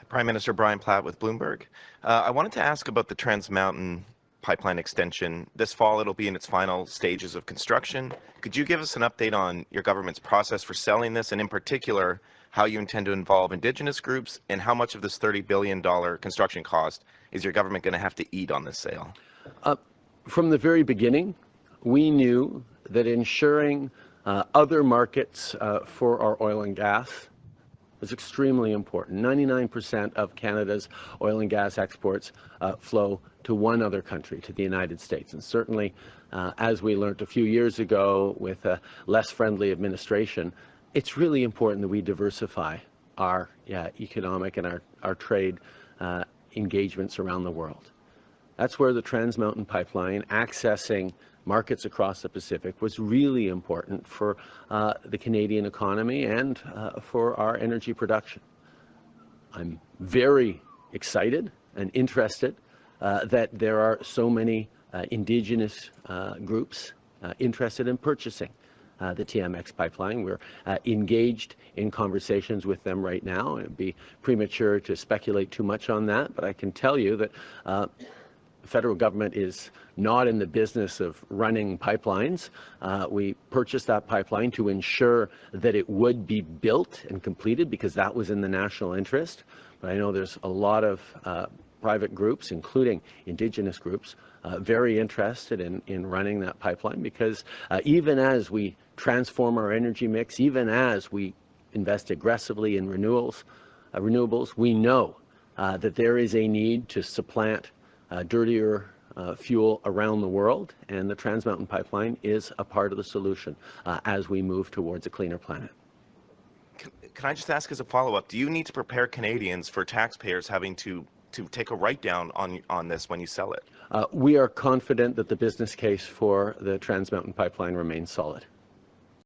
Prime Minister Brian Platt with Bloomberg. I wanted to ask about the Trans Mountain pipeline extension. This fall, it'll be in its final stages of construction. Could you give us an update on your government's process for selling this, and in particular, how you intend to involve Indigenous groups, and how much of this $30 billion construction cost is your government going to have to eat on this sale? From the very beginning, we knew that ensuring other markets for our oil and gas was extremely important. 99% of Canada's oil and gas exports flow to one other country, to the United States. And certainly, as we learned a few years ago with a less friendly administration, it's really important that we diversify our economic and our trade engagements around the world. That's where the Trans Mountain Pipeline, accessing markets across the Pacific, was really important for the Canadian economy and for our energy production. I'm very excited and interested that there are so many Indigenous groups interested in purchasing the TMX pipeline. We're engaged in conversations with them right now. It'd be premature to speculate too much on that, but I can tell you that the federal government is not in the business of running pipelines. We purchased that pipeline to ensure that it would be built and completed because that was in the national interest. But I know there's a lot of private groups, including Indigenous groups, very interested in running that pipeline because even as we transform our energy mix, even as we invest aggressively in renewables, we know that there is a need to supplant dirtier fuel around the world, and the Trans Mountain Pipeline is a part of the solution as we move towards a cleaner planet. Can I just ask as a follow-up, do you need to prepare Canadians for taxpayers having to take a write-down on this when you sell it? We are confident that the business case for the Trans Mountain Pipeline remains solid.